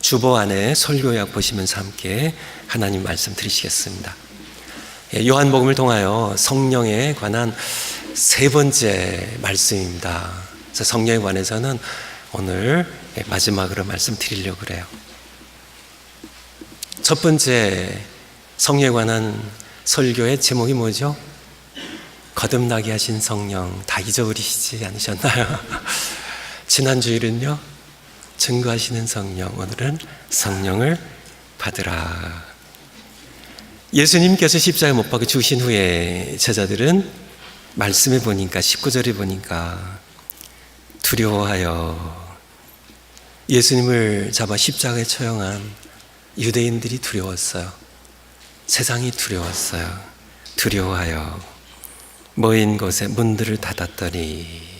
주보 안에 설교약 보시면서 함께 하나님 말씀 들으시겠습니다. 요한복음을 통하여 성령에 관한 세 번째 말씀입니다. 그래서 성령에 관해서는 오늘 마지막으로 말씀드리려고 그래요. 첫 번째 성령에 관한 설교의 제목이 뭐죠? 거듭나게 하신 성령. 다 잊어버리시지 않으셨나요? 지난주일은요, 증거하시는 성령. 오늘은 성령을 받으라. 예수님께서 십자가에 못 박혀 죽으신 후에 제자들은 말씀에 보니까 19절에 보니까 두려워하여, 예수님을 잡아 십자가에 처형한 유대인들이 두려웠어요. 세상이 두려웠어요. 두려워하여 모인 곳에 문들을 닫았더니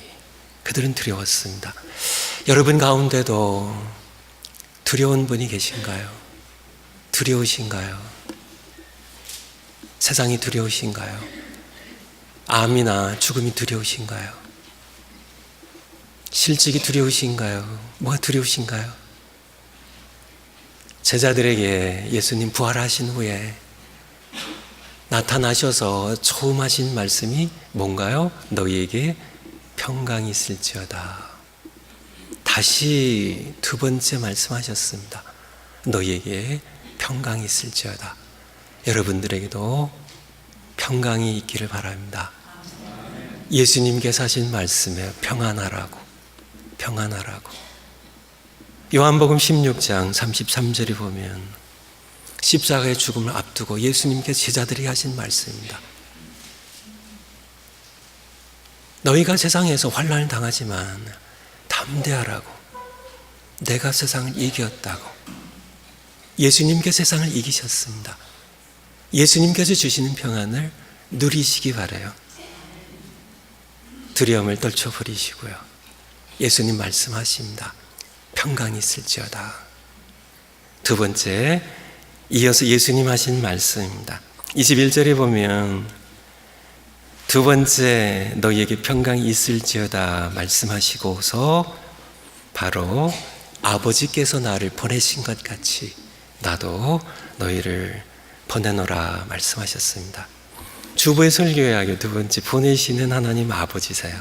그들은 두려웠습니다. 여러분 가운데도 두려운 분이 계신가요? 두려우신가요? 세상이 두려우신가요? 암이나 죽음이 두려우신가요? 실직이 두려우신가요? 뭐가 두려우신가요? 제자들에게 예수님 부활하신 후에 나타나셔서 처음 하신 말씀이 뭔가요? 너희에게 평강이 있을지어다. 다시 두 번째 말씀하셨습니다. 너희에게 평강이 있을지어다. 여러분들에게도 평강이 있기를 바랍니다. 예수님께서 하신 말씀에 평안하라고, 평안하라고. 요한복음 16장 33절에 보면 십자가의 죽음을 앞두고 예수님께서 제자들에게 하신 말씀입니다. 너희가 세상에서 환난을 당하지만 담대하라고, 내가 세상을 이겼다고. 예수님께서 세상을 이기셨습니다. 예수님께서 주시는 평안을 누리시기 바라요. 두려움을 떨쳐버리시고요. 예수님 말씀하십니다. 평강이 있을지어다. 두 번째, 이어서 예수님 하신 말씀입니다. 21절에 보면 두 번째 너희에게 평강이 있을지어다 말씀하시고서 바로 아버지께서 나를 보내신 것 같이 나도 너희를 보내노라 말씀하셨습니다. 주보의 설교의 두 번째, 보내시는 하나님 아버지세요.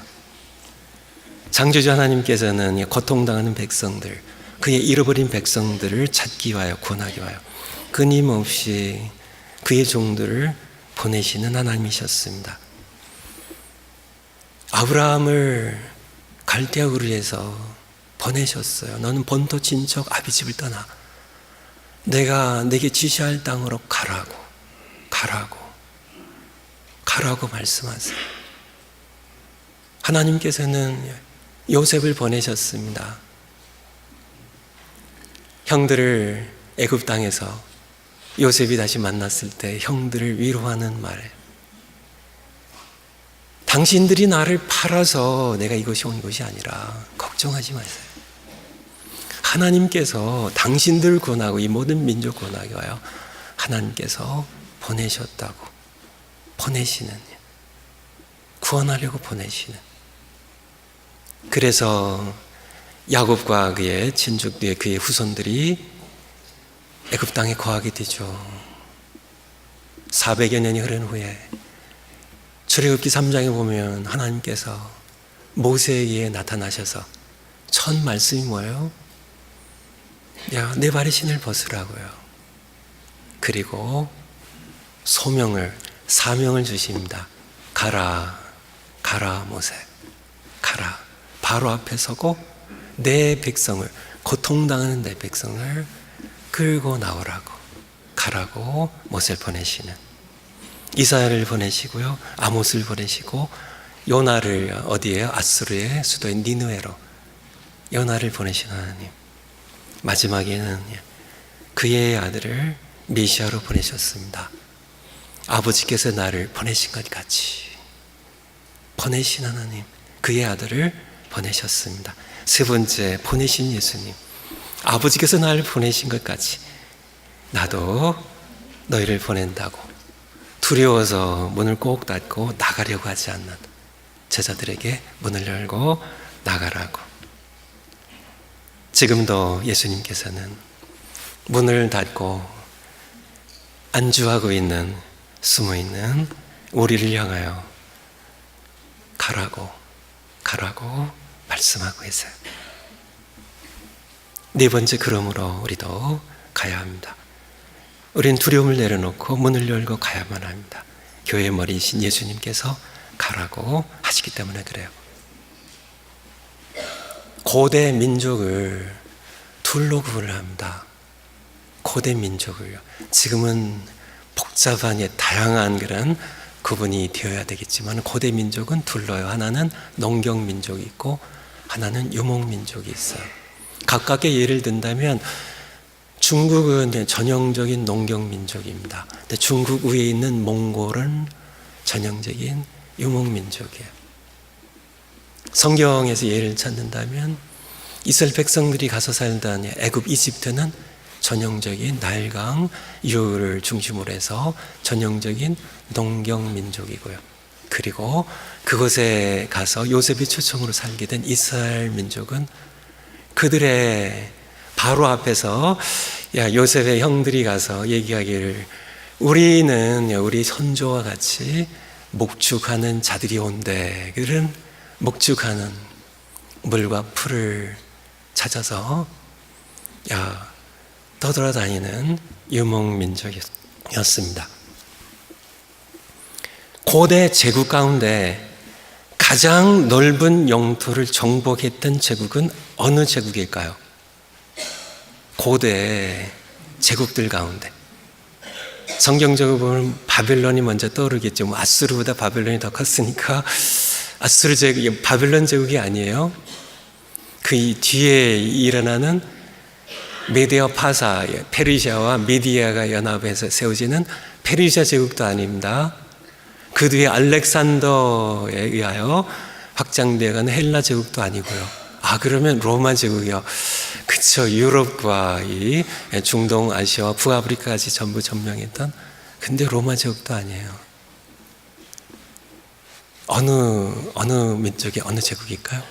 창조주 하나님께서는 고통당하는 백성들, 그의 잃어버린 백성들을 찾기 와요, 구원하기 와요. 끊임없이 그의 종들을 보내시는 하나님이셨습니다. 아브라함을 갈대아 우르에서 보내셨어요. 너는 본토 친척 아비집을 떠나 내가 네게 지시할 땅으로 가라고 말씀하세요. 하나님께서는 요셉을 보내셨습니다. 형들을 애굽 땅에서 요셉이 다시 만났을 때 형들을 위로하는 말, 당신들이 나를 팔아서 내가 이것이 온 것이 아니라 걱정하지 마세요. 하나님께서 당신들 구원하고 이 모든 민족 구원하기 위하여 하나님께서 보내셨다고, 보내시는, 구원하려고 보내시는. 그래서 야곱과 그의 친족들, 그의 후손들이 애굽 땅에 거하게 되죠. 400여 년이 흐른 후에 출애굽기 3장에 보면 하나님께서 모세에게 나타나셔서 첫 말씀이 뭐예요? 야, 내 발의 신을 벗으라고요. 그리고 사명을 주십니다. 가라 모세, 가라. 바로 앞에 서고 내 백성을, 고통당하는 내 백성을 끌고 나오라고, 가라고 모세를 보내시는, 이사야를 보내시고요, 아모스를 보내시고, 요나를 어디에요? 아수르의 수도인 니느웨로 요나를 보내신 하나님. 마지막에는 그의 아들을 메시아로 보내셨습니다. 아버지께서 나를 보내신 것 같이 보내신 하나님, 그의 아들을 보내셨습니다. 세 번째, 보내신 예수님. 아버지께서 나를 보내신 것 같이 나도 너희를 보낸다고. 두려워서 문을 꼭 닫고 나가려고 하지 않는 제자들에게 문을 열고 나가라고. 지금도 예수님께서는 문을 닫고 안주하고 있는, 숨어있는 우리를 향하여 가라고 말씀하고 계세요. 네 번째, 그러므로 우리도 가야 합니다. 우리는 두려움을 내려놓고 문을 열고 가야만 합니다. 교회의 머리이신 예수님께서 가라고 하시기 때문에 그래요. 고대 민족을 둘로 구분을 합니다. 고대 민족을요. 지금은 복잡한 다양한 그런 구분이 되어야 되겠지만 고대 민족은 둘러요. 하나는 농경 민족이 있고 하나는 유목 민족이 있어요. 가깝게 예를 든다면 중국은 전형적인 농경 민족입니다. 근데 중국 위에 있는 몽골은 전형적인 유목 민족이에요. 성경에서 예를 찾는다면 이스라엘 백성들이 가서 살던 애굽, 이집트는 전형적인 나일강 유를 중심으로 해서 전형적인 농경 민족이고요. 그리고 그곳에 가서 요셉의 초청으로 살게 된 이스라엘 민족은 그들의 바로 앞에서 요셉의 형들이 가서 얘기하기를 우리는 우리 선조와 같이 목축하는 자들이 온대. 그들은 목축하는 물과 풀을 찾아서 떠돌아다니는 유목민족이었습니다. 고대 제국 가운데 가장 넓은 영토를 정복했던 제국은 어느 제국일까요? 고대 제국들 가운데 성경적으로 보면 바벨론이 먼저 떠오르겠죠. 아수르보다 바벨론이 더 컸으니까 아수르 제국이 바벨론 제국이 아니에요. 그 뒤에 일어나는 메디아 파사, 페르시아와 미디아가 연합해서 세워지는 페르시아 제국도 아닙니다. 그 뒤에 알렉산더에 의하여 확장되어가는 헬라 제국도 아니고요. 그러면 로마 제국이요. 그쵸. 유럽과 이 중동, 아시아와 북아프리카까지 전부 점령했던, 근데 로마 제국도 아니에요. 어느 민족이 어느 제국일까요?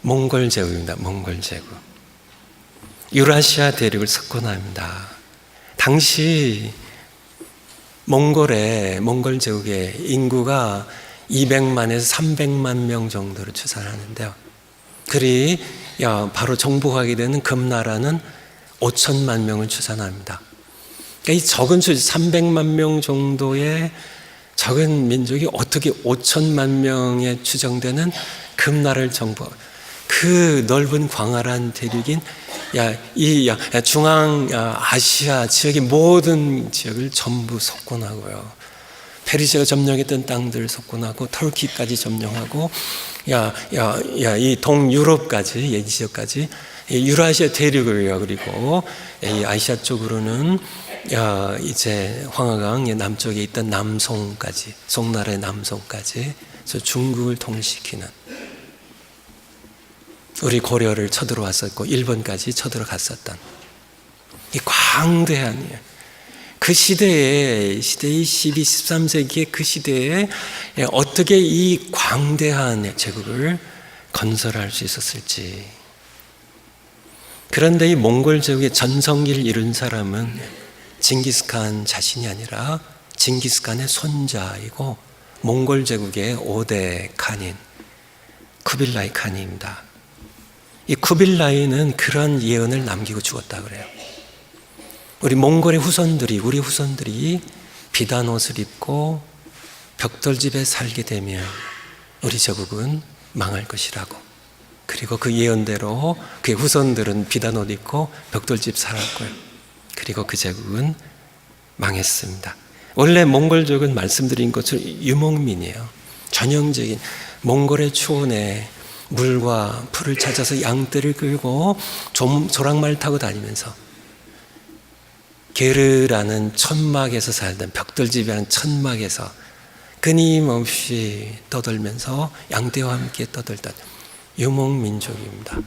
몽골 제국입니다. 몽골 제국. 유라시아 대륙을 석권합니다. 당시 몽골 제국의 인구가 200만에서 300만 명 정도로 추산하는데요. 그리 바로 정복하게 되는 금나라는 5천만 명을 추산합니다. 그러니까 이 적은 수 300만 명 정도의 적은 민족이 어떻게 5천만 명에 추정되는 금나라를 정복, 그 넓은 광활한 대륙인 이 중앙 아시아 지역의 모든 지역을 전부 석권하고요. 페르시아가 점령했던 땅들을 석권하고 터키까지 점령하고 이 동유럽까지 이 지역까지 유라시아 대륙을요. 그리고 이 아시아 쪽으로는 이제 황하강 남쪽에 있던 남송까지, 송나라의 남송까지, 그래서 중국을 통일시키는, 우리 고려를 쳐들어왔었고 일본까지 쳐들어갔었던 이 광대한 그 시대의 12, 13세기의 그 시대에 어떻게 이 광대한 제국을 건설할 수 있었을지. 그런데 이 몽골 제국의 전성기를 이룬 사람은 징기스칸 자신이 아니라 징기스칸의 손자이고 몽골 제국의 5대 칸인 쿠빌라이 칸입니다. 이 쿠빌라이는 그런 예언을 남기고 죽었다 그래요. 우리 몽골의 후손들이, 우리 후손들이 비단 옷을 입고 벽돌집에 살게 되면 우리 제국은 망할 것이라고. 그리고 그 예언대로 그의 후손들은 비단 옷 입고 벽돌집 살았고요. 그리고 그 제국은 망했습니다. 원래 몽골족은 말씀드린 것처럼 유목민이에요. 전형적인 몽골의 초원에 물과 풀을 찾아서 양떼를 끌고 조랑말 타고 다니면서 게르라는 천막에서 살던, 벽돌집이라는 천막에서 끊임없이 떠돌면서 양떼와 함께 떠돌던 유목민족입니다.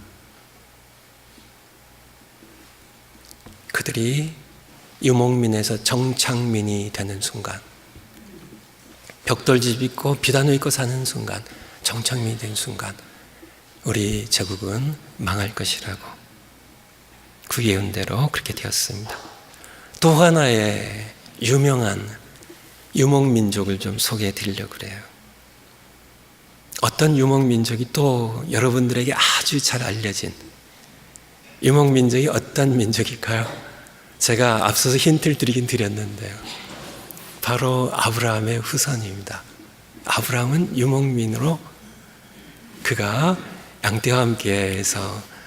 그들이 유목민에서 정착민이 되는 순간, 벽돌집 있고 비단옷 입고 사는 순간, 정착민이 되는 순간 우리 제국은 망할 것이라고 그 예언대로 그렇게 되었습니다. 또 하나의 유명한 유목민족을 좀 소개해 드리려고 그래요. 어떤 유목민족이 또 여러분들에게 아주 잘 알려진 유목민족이 어떤 민족일까요? 제가 앞서서 힌트를 드리긴 드렸는데요. 바로 아브라함의 후손입니다. 아브라함은 유목민으로 그가 양떼와 함께해서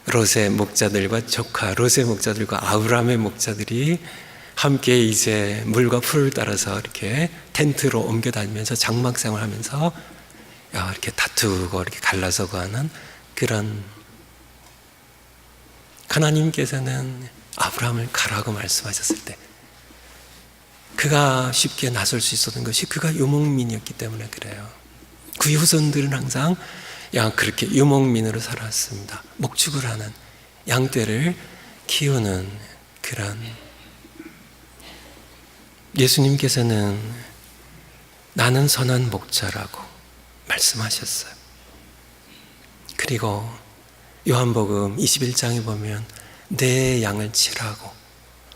롯의 목자들과 조카 롯의 목자들과 아브라함의 목자들이 함께 이제 물과 풀을 따라서 이렇게 텐트로 옮겨 다니면서 장막 생활하면서 이렇게 다투고 이렇게 갈라서고 하는 그런, 하나님께서는 아브라함을 가라고 말씀하셨을 때 그가 쉽게 나설 수 있었던 것이 그가 유목민이었기 때문에 그래요. 그의 후손들은 항상 그렇게 유목민으로 살았습니다. 목축을 하는, 양떼를 키우는 그런. 예수님께서는 나는 선한 목자라고 말씀하셨어요. 그리고 요한복음 21장에 보면 내 양을 치라고,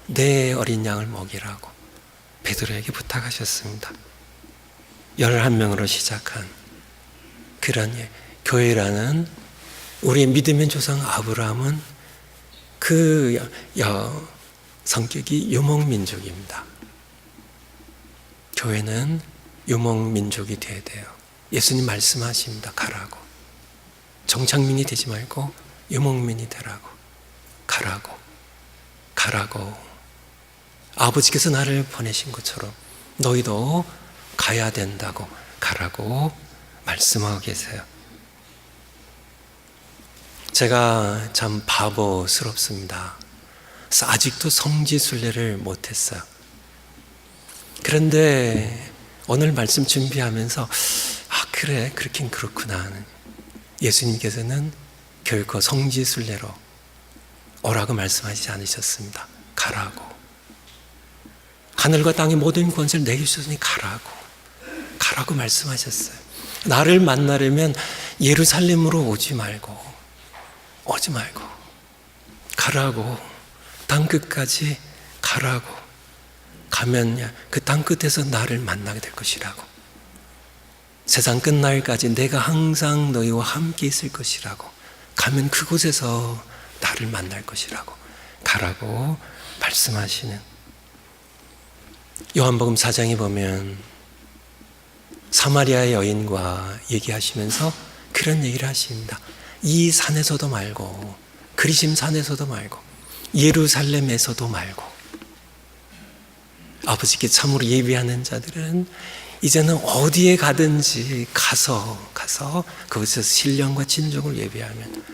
내 어린 양을 먹이라고 베드로에게 부탁하셨습니다. 11명으로 시작한 그런 교회라는 우리의 믿음의 조상 아브라함은 그 성격이 유목민족입니다. 교회는 유목민족이 되어야 돼요. 예수님 말씀하십니다. 가라고. 정착민이 되지 말고 유목민이 되라고. 가라고. 아버지께서 나를 보내신 것처럼 너희도 가야 된다고, 가라고 말씀하고 계세요. 제가 참 바보스럽습니다. 그래서 아직도 성지순례를 못했어요. 그런데 오늘 말씀 준비하면서 그래, 그렇긴 그렇구나. 예수님께서는 결코 성지순례로 오라고 말씀하시지 않으셨습니다. 가라고. 하늘과 땅의 모든 권세를 내게 주셨으니 가라고 말씀하셨어요. 나를 만나려면 예루살렘으로 오지 말고 가라고. 땅끝까지 가라고. 가면 그 땅끝에서 나를 만나게 될 것이라고. 세상 끝날까지 내가 항상 너희와 함께 있을 것이라고. 가면 그곳에서 나를 만날 것이라고. 가라고 말씀하시는. 요한복음 4장에 보면 사마리아의 여인과 얘기하시면서 그런 얘기를 하십니다. 이 산에서도 말고, 그리심 산에서도 말고, 예루살렘에서도 말고, 아버지께 참으로 예비하는 자들은 이제는 어디에 가든지 가서 그곳에서 신령과 진정을 예비하면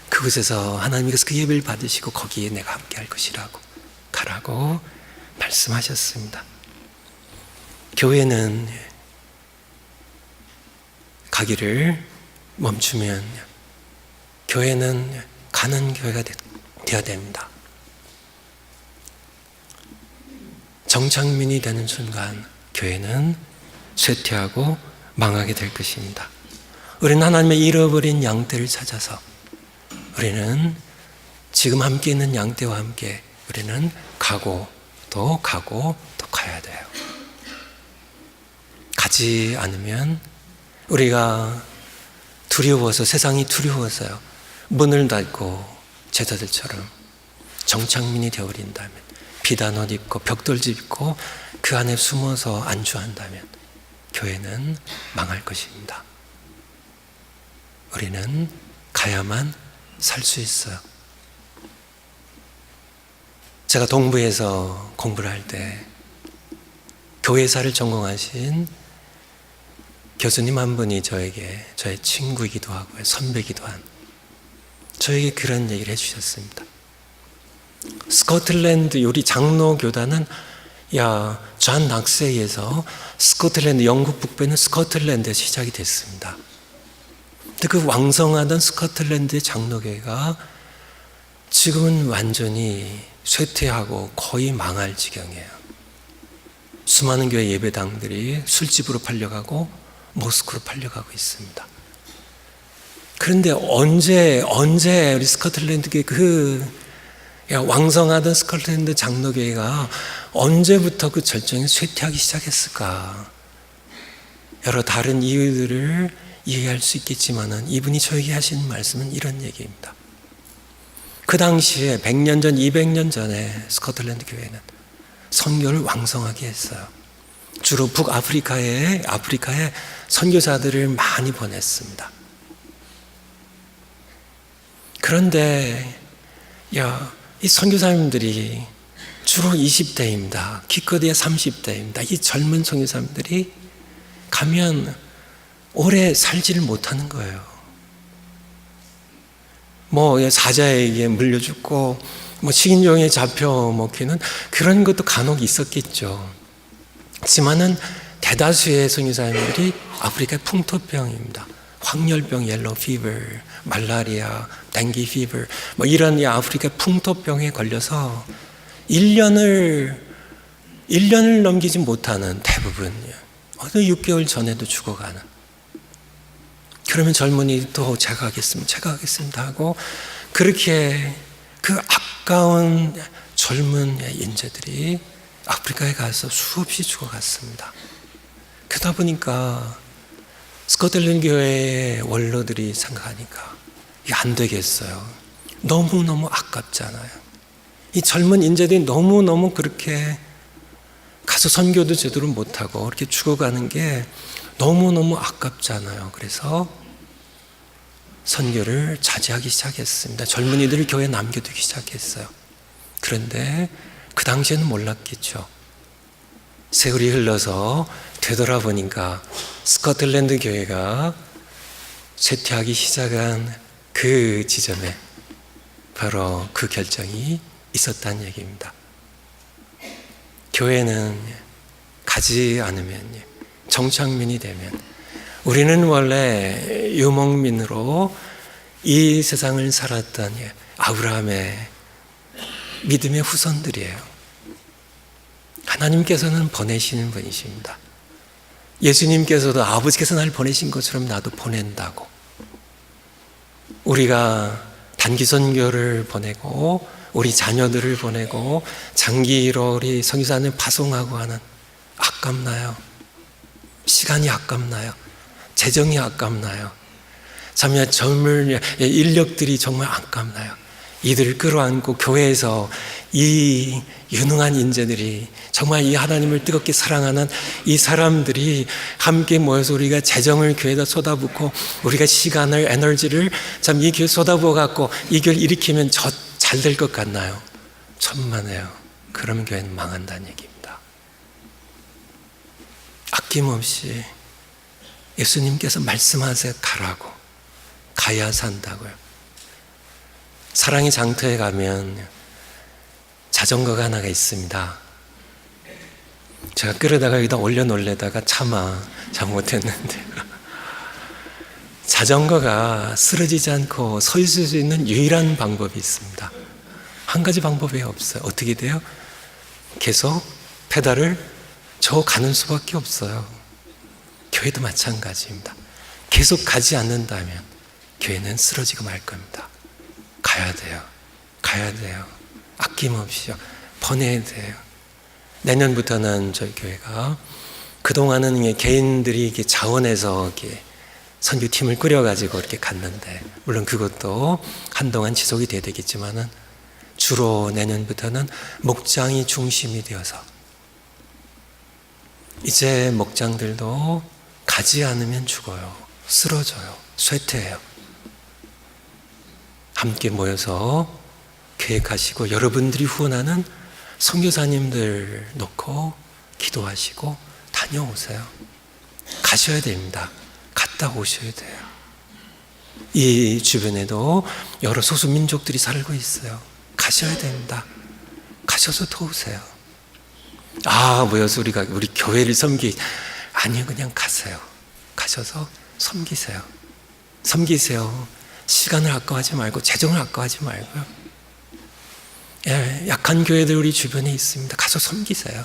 그곳에서 하나님께서 그 예배를 받으시고 거기에 내가 함께 할 것이라고 가라고 말씀하셨습니다. 교회는 가기를 멈추면 교회는 가는 교회가 되어야 됩니다. 정착민이 되는 순간 교회는 쇠퇴하고 망하게 될 것입니다. 우리는 하나님의 잃어버린 양떼를 찾아서 우리는 지금 함께 있는 양떼와 함께 우리는 가고 또 가야 돼요. 가지 않으면 우리가 두려워서, 세상이 두려워서요, 문을 닫고 제자들처럼 정착민이 되어버린다면, 비단옷 입고 벽돌집 입고 그 안에 숨어서 안주한다면 교회는 망할 것입니다. 우리는 가야만 살 수 있어요. 제가 동부에서 공부를 할 때 교회사를 전공하신 교수님 한 분이 저에게, 저의 친구이기도 하고 선배이기도 한, 저에게 그런 얘기를 해주셨습니다. 스코틀랜드 우리 장로교단은 존 낙세에서 스코틀랜드, 영국 북부에는 스코틀랜드에 시작이 됐습니다. 근데 그 왕성하던 스코틀랜드의 장로교회가 지금은 완전히 쇠퇴하고 거의 망할 지경이에요. 수많은 교회 예배당들이 술집으로 팔려가고 모스크로 팔려가고 있습니다. 그런데 언제 우리 스코틀랜드의 그 왕성하던 스코틀랜드 장로교회가 언제부터 그 절정에 쇠퇴하기 시작했을까? 여러 다른 이유들을 이해할 수 있겠지만은 이분이 저에게 하신 말씀은 이런 얘기입니다. 그 당시에 100년 전, 200년 전에 스코틀랜드 교회는 선교를 왕성하게 했어요. 주로 북아프리카에 선교사들을 많이 보냈습니다. 그런데 이 선교사님들이 주로 20대입니다. 기껏해야 30대입니다. 이 젊은 선교사님들이 가면 오래 살지를 못하는 거예요. 사자에게 물려 죽고 식인종에 잡혀 먹히는 그런 것도 간혹 있었겠죠. 하지만은 대다수의 선교사님들이 아프리카의 풍토병입니다. 황열병, 옐로우 피버, 말라리아, 댕기 피버 이런 아프리카 풍토병에 걸려서 1년을 넘기지 못하는 대부분 6개월 전에도 죽어가는. 그러면 젊은이도 제가 하겠습니다 하고 그렇게 그 아까운 젊은 인재들이 아프리카에 가서 수없이 죽어갔습니다. 그러다 보니까 스코틀랜드 교회의 원로들이 생각하니까 이게 안 되겠어요. 너무너무 아깝잖아요. 이 젊은 인재들이 너무너무 그렇게 가서 선교도 제대로 못하고 이렇게 죽어가는 게 너무너무 아깝잖아요. 그래서 선교를 자제하기 시작했습니다. 젊은이들을 교회에 남겨두기 시작했어요. 그런데 그 당시에는 몰랐겠죠. 세월이 흘러서 되돌아보니까 스코틀랜드 교회가 쇠퇴하기 시작한 그 지점에 바로 그 결정이 있었다는 얘기입니다. 교회는 가지 않으면, 정착민이 되면, 우리는 원래 유목민으로 이 세상을 살았던 아브라함의 믿음의 후손들이에요. 하나님께서는 보내시는 분이십니다. 예수님께서도 아버지께서 날 보내신 것처럼 나도 보낸다고. 우리가 단기 선교를 보내고 우리 자녀들을 보내고 장기로 우리 선교사님 파송하고 하는, 아깝나요? 시간이 아깝나요? 재정이 아깝나요? 참 젊은 인력들이 정말 아깝나요? 이들을 끌어안고 교회에서 이 유능한 인재들이, 정말 이 하나님을 뜨겁게 사랑하는 이 사람들이 함께 모여서 우리가 재정을 교회에다 쏟아붓고 우리가 시간을, 에너지를 참 이 교회에 쏟아부어 갖고 이 교회를 일으키면 잘 될 것 같나요? 천만에요. 그러면 교회는 망한다는 얘기입니다. 아낌없이 예수님께서 말씀하세요. 가라고. 가야 산다고요. 사랑의 장터에 가면 자전거가 하나가 있습니다. 제가 끌어다가 여기다 올려놓으려다가 차마 잘못했는데 자전거가 쓰러지지 않고 서 있을 수 있는 유일한 방법이 있습니다. 한 가지 방법이 없어요. 어떻게 돼요? 계속 페달을 저 가는 수밖에 없어요. 교회도 마찬가지입니다. 계속 가지 않는다면 교회는 쓰러지고 말 겁니다. 가야 돼요. 가야 돼요. 아낌없이요. 보내야 돼요. 내년부터는 저희 교회가 그동안은 개인들이 이렇게 자원해서 이렇게 선교팀을 꾸려가지고 이렇게 갔는데, 물론 그것도 한동안 지속이 돼야 되겠지만은 주로 내년부터는 목장이 중심이 되어서 이제 목장들도 가지 않으면 죽어요. 쓰러져요. 쇠퇴해요. 함께 모여서 계획하시고 여러분들이 후원하는 선교사님들 놓고 기도하시고 다녀오세요. 가셔야 됩니다. 갔다 오셔야 돼요. 이 주변에도 여러 소수민족들이 살고 있어요. 가셔야 됩니다. 가셔서 도우세요. 모여서 우리 교회를 아니요, 그냥 가세요. 가셔서 섬기세요. 섬기세요. 시간을 아까워하지 말고, 재정을 아까워하지 말고요. 약한 교회들 우리 주변에 있습니다. 가서 섬기세요.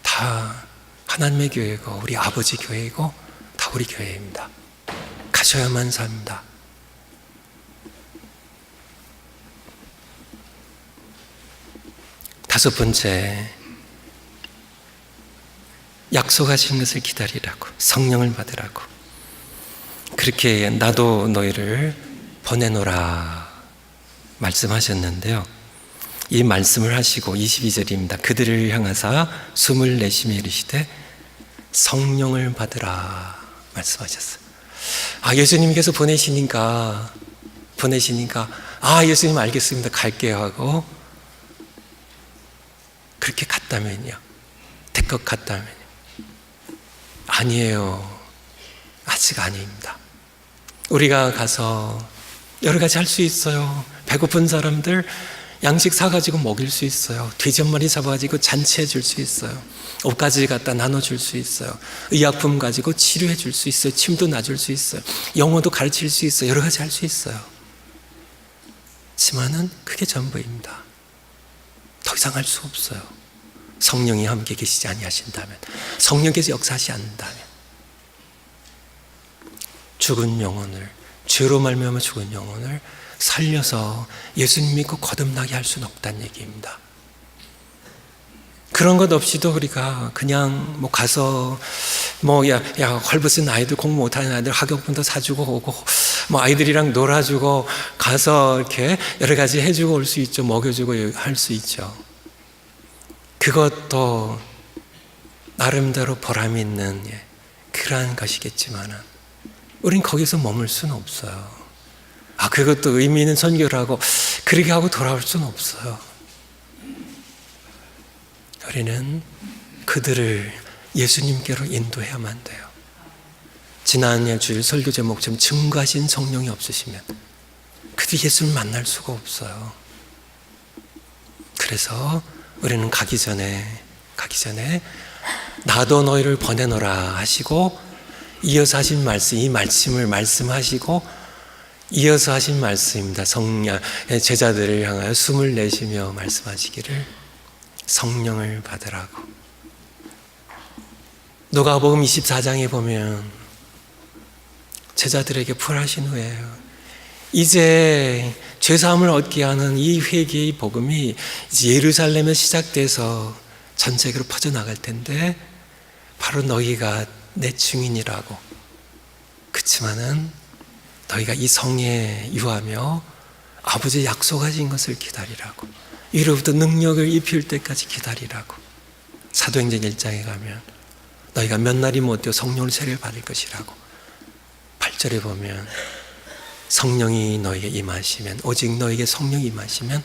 다 하나님의 교회고 우리 아버지 교회이고 다 우리 교회입니다. 가셔야만 삽니다. 다섯 번째, 약속하신 것을 기다리라고, 성령을 받으라고. 그렇게 나도 너희를 보내노라 말씀하셨는데요. 이 말씀을 하시고 22절입니다. 그들을 향하사 숨을 내쉬며 이르시되 성령을 받으라 말씀하셨어요. 예수님께서 보내시니까 예수님 알겠습니다, 갈게요 하고 그렇게 갔다면요, 될 것 같다면요, 아니에요. 아직 아닙니다. 우리가 가서 여러 가지 할 수 있어요. 배고픈 사람들 양식 사가지고 먹일 수 있어요. 돼지 한 마리 잡아가지고 잔치해 줄 수 있어요. 옷가지 갖다 나눠줄 수 있어요. 의약품 가지고 치료해 줄 수 있어요. 침도 놔줄 수 있어요. 영어도 가르칠 수 있어요. 여러 가지 할 수 있어요. 하지만은 그게 전부입니다. 더 이상 할 수 없어요. 성령이 함께 계시지 아니하신다면, 성령께서 역사하지 않는다면, 죽은 영혼을, 죄로 말미암아 죽은 영혼을 살려서 예수님 믿고 거듭나게 할 수는 없다는 얘기입니다. 그런 것 없이도 우리가 그냥 가서 헐벗은 아이들, 공부 못하는 아이들 학용품도 사주고 오고, 아이들이랑 놀아주고 가서 이렇게 여러 가지 해주고 올 수 있죠. 먹여주고 할 수 있죠. 그것도 나름대로 보람 있는 그러한 것이겠지만 우린 거기서 머물 수는 없어요. 그것도 의미 있는 선교를 하고 그렇게 하고 돌아올 수는 없어요. 우리는 그들을 예수님께로 인도해야만 돼요. 지난 주일 설교 제목처럼 증거하신 성령이 없으시면 그들이 예수를 만날 수가 없어요. 그래서 우리는 가기 전에 나도 너희를 보내노라 하시고 이어서 하신 말씀, 이 말씀을 말씀하시고 이어서 하신 말씀입니다. 제자들을 향하여 숨을 내쉬며 말씀하시기를 성령을 받으라고. 누가복음 24장에 보면 제자들에게 풀하신 후에 이제 죄사함을 얻게 하는 이 회개의 복음이 이제 예루살렘에 시작돼서 전 세계로 퍼져나갈 텐데 바로 너희가 내 증인이라고. 그렇지만은 너희가 이 성에 유하며 아버지의 약속하신 것을 기다리라고. 이로부터 능력을 입힐 때까지 기다리라고. 사도행전 1장에 가면 너희가 몇 날이 못 되어 성령을 세례를 받을 것이라고. 8절에 보면 성령이 너희에게 임하시면, 오직 너희에게 성령이 임하시면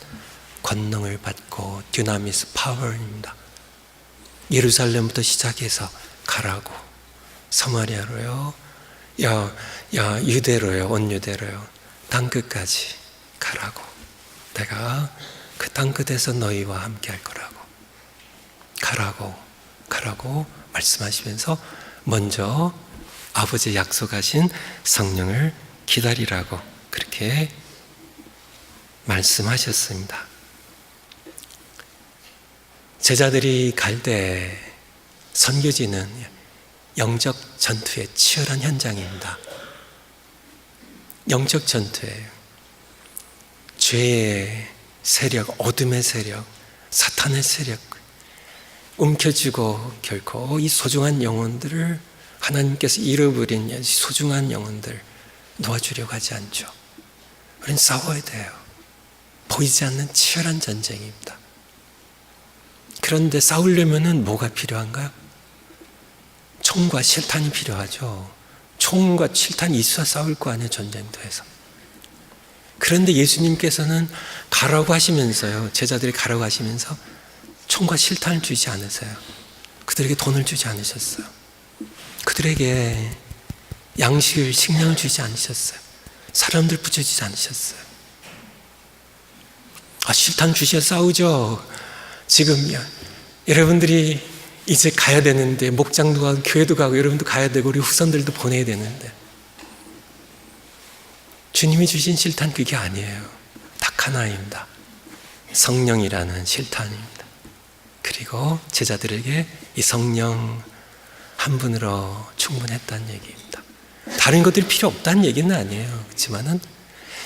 권능을 받고, dynamis, power입니다. 예루살렘부터 시작해서 가라고. 사마리아로요, 유대로요, 온 유대로요, 땅끝까지 가라고. 내가 그 땅끝에서 너희와 함께 할 거라고. 가라고 말씀하시면서 먼저 아버지 약속하신 성령을 기다리라고 그렇게 말씀하셨습니다. 제자들이 갈 때 선교지는 영적 전투의 치열한 현장입니다. 영적 전투예요. 죄의 세력, 어둠의 세력, 사탄의 세력 움켜쥐고 결코 이 소중한 영혼들을, 하나님께서 잃어버린 소중한 영혼들 놓아주려고 하지 않죠. 우리는 싸워야 돼요. 보이지 않는 치열한 전쟁입니다. 그런데 싸우려면 뭐가 필요한가요? 총과 실탄이 필요하죠. 총과 실탄이 있어야 싸울 거 아니에요, 전쟁터에서. 그런데 예수님께서는 가라고 하시면서요, 제자들이 가라고 하시면서 총과 실탄을 주지 않으세요. 그들에게 돈을 주지 않으셨어요. 그들에게 양식을, 식량을 주지 않으셨어요. 사람들 붙여주지 않으셨어요. 실탄 주셔야 싸우죠. 지금 여러분들이 이제 가야 되는데, 목장도 가고 교회도 가고 여러분도 가야 되고 우리 후손들도 보내야 되는데, 주님이 주신 실탄 그게 아니에요. 딱 하나입니다. 성령이라는 실탄입니다. 그리고 제자들에게 이 성령 한 분으로 충분했다는 얘기입니다. 다른 것들이 필요 없다는 얘기는 아니에요. 그렇지만은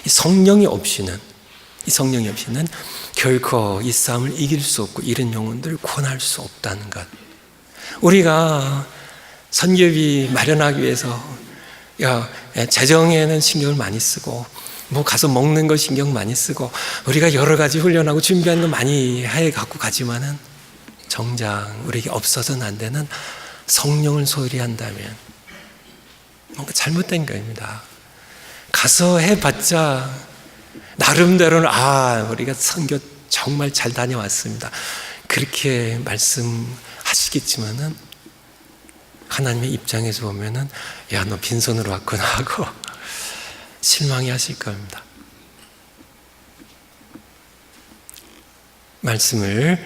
이 성령이 없이는 결코 이 싸움을 이길 수 없고 이런 영혼들을 구원할 수 없다는 것. 우리가 선교비 마련하기 위해서 재정에는 신경을 많이 쓰고 뭐 가서 먹는 거 신경 많이 쓰고 우리가 여러 가지 훈련하고 준비하는 거 많이 해 갖고 가지만은 정작 우리에게 없어서는 안 되는 성령을 소홀히 한다면 뭔가 잘못된 겁니다. 가서 해봤자 나름대로는 우리가 선교 정말 잘 다녀왔습니다. 그렇게 말씀하시겠지만은 하나님의 입장에서 보면은 너 빈손으로 왔구나 하고 실망해 하실 겁니다. 말씀을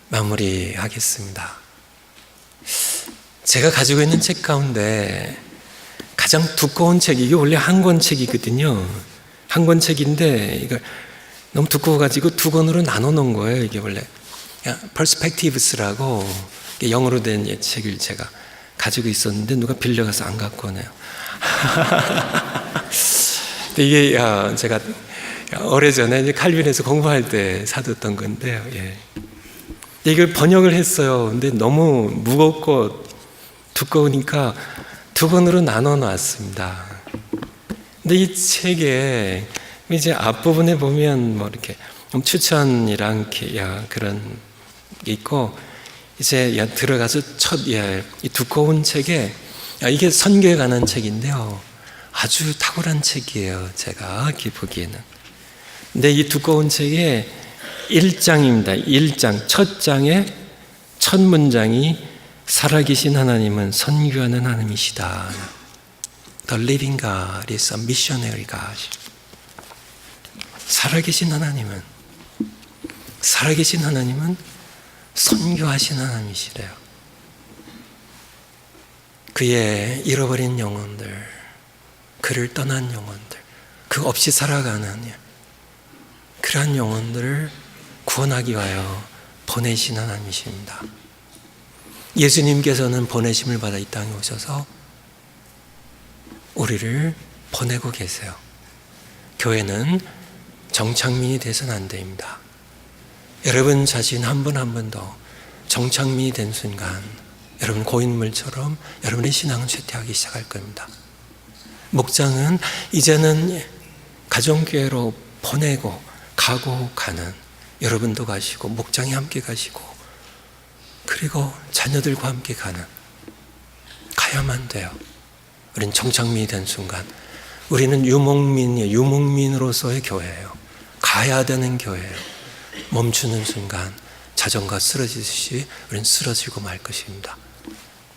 마무리하겠습니다. 제가 가지고 있는 책 가운데 가장 두꺼운 책이, 이게 원래 한 권 책이거든요. 한 권 책인데 이거 너무 두꺼워가지고 두 권으로 나눠 놓은 거예요. 이게 원래 Perspectives라고 영어로 된 책을 제가 가지고 있었는데 누가 빌려가서 안 갖고 오네요. 근데 이게 제가 오래전에 이제 칼빈에서 공부할 때 사뒀던 건데요. 이걸 번역을 했어요. 근데 너무 무겁고 두꺼우니까 두 권으로 나눠 놨습니다. 근데 이 책에 이제 앞부분에 보면 뭐 이렇게 추천이랑 이렇게 그런 게 있고, 이제 들어가서 이 두꺼운 책에 이게 선교에 관한 책인데요. 아주 탁월한 책이에요. 제가 이렇게 보기에는. 근데 이 두꺼운 책에 1장입니다. 1장. 첫 장에 첫 문장이 살아계신 하나님은 선교하는 하나님이시다. The living God is a missionary God. 살아계신 하나님은 선교하신 하나님이시래요. 그의 잃어버린 영혼들, 그를 떠난 영혼들, 그 없이 살아가는 그러한 영혼들을 구원하기 위하여 보내신 하나님이십니다. 예수님께서는 보내심을 받아 이 땅에 오셔서 우리를 보내고 계세요. 교회는 정착민이 돼서는 안 됩니다. 여러분 자신 한 분 한 분도 정착민이 된 순간 여러분 고인물처럼 여러분의 신앙은 쇠퇴하기 시작할 겁니다. 목장은 이제는 가정교회로 보내고 가고 가는, 여러분도 가시고 목장이 함께 가시고 그리고 자녀들과 함께 가야만 돼요. 우리는 정착민이 된 순간 우리는 유목민으로서의 교회예요. 가야 되는 교회예요. 멈추는 순간 자전거 쓰러지듯이 우리는 쓰러지고 말 것입니다.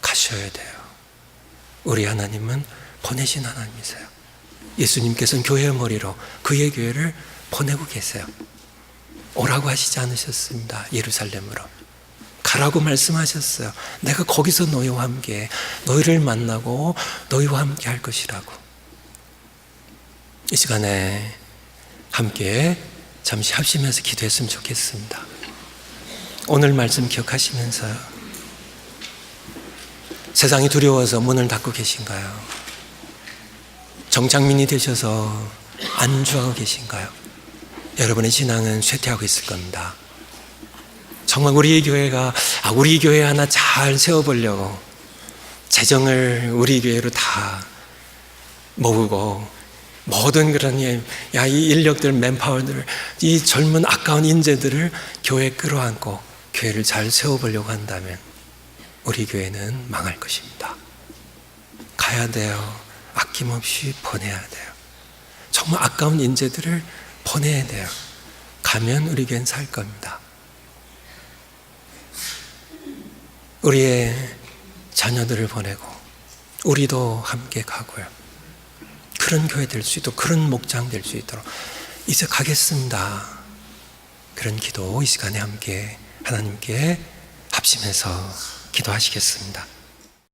가셔야 돼요. 우리 하나님은 보내신 하나님이세요. 예수님께서는 교회의 머리로 그의 교회를 보내고 계세요. 오라고 하시지 않으셨습니다. 예루살렘으로. 가라고 말씀하셨어요. 내가 거기서 너희와 함께 너희를 만나고 너희와 함께 할 것이라고. 이 시간에 함께 잠시 합심해서 기도했으면 좋겠습니다. 오늘 말씀 기억하시면서요. 세상이 두려워서 문을 닫고 계신가요? 정착민이 되셔서 안주하고 계신가요? 여러분의 신앙은 쇠퇴하고 있을 겁니다. 정말 우리 교회가 우리 교회 하나 잘 세워보려고 재정을 우리 교회로 다 모으고 모든 그런 이 인력들, 맨파워들, 이 젊은 아까운 인재들을 교회에 끌어안고 교회를 잘 세워보려고 한다면 우리 교회는 망할 것입니다. 가야 돼요. 아낌없이 보내야 돼요. 정말 아까운 인재들을 보내야 돼요. 가면 우리 교회는 살 겁니다. 우리의 자녀들을 보내고 우리도 함께 가고요. 그런 교회 될 수 있도록, 그런 목장 될 수 있도록 이제 가겠습니다. 그런 기도 이 시간에 함께 하나님께 합심해서 기도하시겠습니다.